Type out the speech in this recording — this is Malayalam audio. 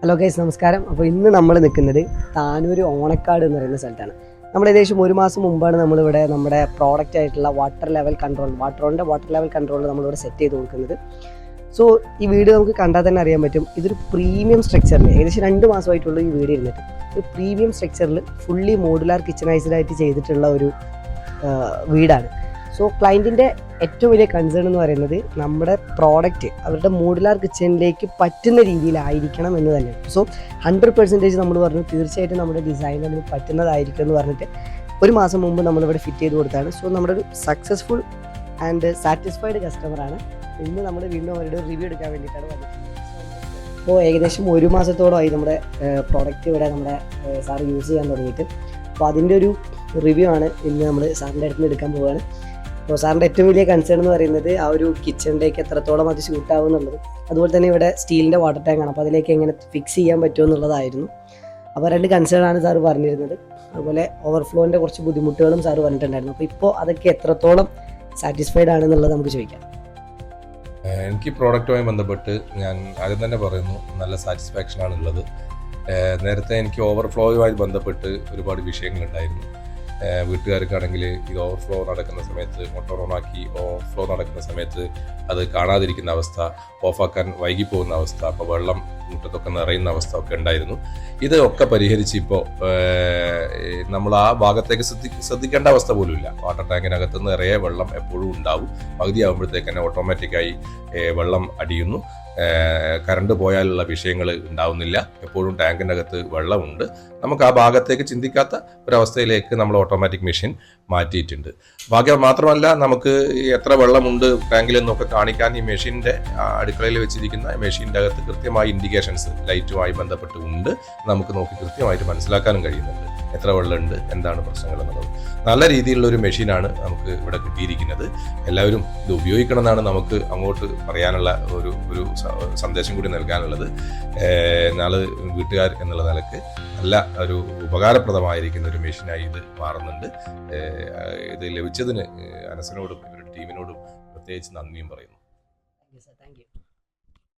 ഹലോ ഗൈസ്, നമസ്കാരം. അപ്പോൾ ഇന്ന് നമ്മൾ നിൽക്കുന്നത് താനൂർ ഓണക്കാട് എന്ന് പറയുന്ന സ്ഥലത്താണ്. നമ്മൾ ഏകദേശം ഒരു മാസം മുമ്പാണ് നമ്മളിവിടെ നമ്മുടെ പ്രോഡക്റ്റ് ആയിട്ടുള്ള വാട്ടർ ലെവൽ കൺട്രോൾ നമ്മളിവിടെ സെറ്റ് ചെയ്ത് കൊടുക്കുന്നത്. സോ ഈ വീട് നമുക്ക് കണ്ടാൽ തന്നെ അറിയാൻ പറ്റും, ഇതൊരു പ്രീമിയം സ്ട്രക്ചറിൽ ഏകദേശം 2 മാസമായിട്ടുള്ള ഈ വീട് ഇരുന്നിട്ട് ഒരു പ്രീമിയം സ്ട്രക്ചറിൽ ഫുള്ളി മോഡുലാർ കിച്ചണൈസ്ഡ് ആയിട്ട് ചെയ്തിട്ടുള്ള ഒരു വീടാണ്. സോ ക്ലയൻറ്റിൻ്റെ ഏറ്റവും വലിയ കൺസേൺ എന്ന് പറയുന്നത് നമ്മുടെ പ്രോഡക്റ്റ് അവരുടെ മോഡുലാർ കിച്ചണിലേക്ക് പറ്റുന്ന രീതിയിലായിരിക്കണം എന്ന് തന്നെയാണ്. സോ 100% നമ്മൾ പറഞ്ഞു തീർച്ചയായിട്ടും നമ്മുടെ ഡിസൈനറിന് പറ്റുന്നതായിരിക്കും എന്ന് പറഞ്ഞിട്ട് ഒരു മാസം മുമ്പ് നമ്മളിവിടെ ഫിറ്റ് ചെയ്ത് കൊടുത്താണ്. സോ നമ്മുടെ ഒരു സക്സസ്ഫുൾ ആൻഡ് സാറ്റിസ്ഫൈഡ് കസ്റ്റമറാണ്. ഇന്ന് നമ്മൾ വീണ്ടും അവരുടെ റിവ്യൂ എടുക്കാൻ വേണ്ടിയിട്ടാണ് വന്നത്. അപ്പോൾ ഏകദേശം ഒരു മാസത്തോളമായി നമ്മുടെ പ്രോഡക്റ്റ് ഇവിടെ നമ്മുടെ സാർ യൂസ് ചെയ്യാൻ തുടങ്ങിയിട്ട്. അപ്പോൾ അതിൻ്റെ ഒരു റിവ്യൂ ആണ് ഇന്ന് നമ്മൾ സാറിൻ്റെ അടുത്ത് നിന്ന് എടുക്കാൻ പോവുകയാണ്. അപ്പോൾ സാറിൻ്റെ ഏറ്റവും വലിയ കൺസേൺ എന്ന് പറയുന്നത് ആ ഒരു കിച്ചണിലേക്ക് എത്രത്തോളം അത് ഷൂട്ടാവും എന്നുള്ളത്, അതുപോലെ തന്നെ ഇവിടെ സ്റ്റീലിൻ്റെ വാട്ടർ ടാങ്കാണ്, അപ്പോൾ അതിലേക്ക് എങ്ങനെ ഫിക്സ് ചെയ്യാൻ പറ്റുമോ എന്നുള്ളതായിരുന്നു. അപ്പോൾ 2 കൺസേണാണ് സാർ പറഞ്ഞിരുന്നത്. അതുപോലെ ഓവർഫ്ലോൻ്റെ കുറച്ച് ബുദ്ധിമുട്ടുകളും സാർ പറഞ്ഞിട്ടുണ്ടായിരുന്നു. അപ്പോൾ ഇപ്പോൾ അതൊക്കെ എത്രത്തോളം സാറ്റിസ്ഫൈഡ് ആണെന്നുള്ളത് നമുക്ക് ചോദിക്കാം. എനിക്ക് പ്രോഡക്റ്റുമായി ബന്ധപ്പെട്ട് ഞാൻ ആദ്യം തന്നെ പറയുന്നു, നല്ല സാറ്റിസ്ഫാക്ഷനാണ് ഉള്ളത്. നേരത്തെ എനിക്ക് ഓവർഫ്ലോയുമായി ബന്ധപ്പെട്ട് ഒരുപാട് വിഷയങ്ങളുണ്ടായിരുന്നു. വീട്ടുകാർക്കാണെങ്കിൽ ഇത് ഓവർഫ്ലോ നടക്കുന്ന സമയത്ത് മോട്ടോർ ഓണാക്കി ഓവർഫ്ലോ നടക്കുന്ന സമയത്ത് അത് കാണാതിരിക്കുന്ന അവസ്ഥ, ഓഫാക്കാൻ വൈകിപ്പോകുന്ന അവസ്ഥ, അപ്പോൾ വെള്ളം മുറ്റത്തൊക്കെ നിറയുന്ന അവസ്ഥ ഒക്കെ ഉണ്ടായിരുന്നു. ഇതൊക്കെ പരിഹരിച്ച് ഇപ്പോൾ നമ്മൾ ആ ഭാഗത്തേക്ക് ശ്രദ്ധിക്കേണ്ട അവസ്ഥ പോലുമില്ല. വാട്ടർ ടാങ്കിനകത്ത് നിറയെ വെള്ളം എപ്പോഴും ഉണ്ടാവും. പകുതിയാകുമ്പോഴത്തേക്ക് തന്നെ ഓട്ടോമാറ്റിക്കായി വെള്ളം അടിയുന്നു. കറണ്ട് പോയാലുള്ള വിഷയങ്ങൾ ഉണ്ടാവുന്നില്ല. എപ്പോഴും ടാങ്കിൻ്റെ അകത്ത് വെള്ളമുണ്ട്. നമുക്ക് ആ ഭാഗത്തേക്ക് ചിന്തിക്കാത്ത ഒരവസ്ഥയിലേക്ക് നമ്മൾ ഓട്ടോമാറ്റിക് മെഷീൻ മാറ്റിയിട്ടുണ്ട്. ഭാഗ്യം മാത്രമല്ല, നമുക്ക് എത്ര വെള്ളമുണ്ട് ടാങ്കിൽ എന്നൊക്കെ കാണിക്കാൻ ഈ മെഷീൻ്റെ അടുക്കളയിൽ വെച്ചിരിക്കുന്ന മെഷീൻ്റെ അകത്ത് കൃത്യമായ ഇൻഡിക്കേഷൻസ് ലൈറ്റുമായി ബന്ധപ്പെട്ട് ഉണ്ട്. നമുക്ക് നോക്കി കൃത്യമായിട്ട് മനസ്സിലാക്കാനും കഴിയുന്നുണ്ട് എത്ര വെള്ളമുണ്ട്, എന്താണ് പ്രശ്നങ്ങൾ എന്നുള്ളത്. നല്ല രീതിയിലുള്ള ഒരു മെഷീനാണ് നമുക്ക് ഇവിടെ കിട്ടിയിരിക്കുന്നത്. എല്ലാവരും ഇത് ഉപയോഗിക്കണമെന്നാണ് നമുക്ക് അങ്ങോട്ട് പറയാനുള്ള ഒരു സന്ദേശം കൂടി നൽകാനുള്ളത്. നാളെ വീട്ടുകാർ എന്നുള്ള നിലക്ക് നല്ല ഒരു ഉപകാരപ്രദമായിരിക്കുന്ന ഒരു മെഷീനായി ഇത് മാറുന്നുണ്ട്. ഇത് ലഭിച്ചതിന് അനസിനോടും ഇവരുടെ ടീമിനോടും പ്രത്യേകിച്ച് നന്ദിയും പറയുന്നു. Thank you.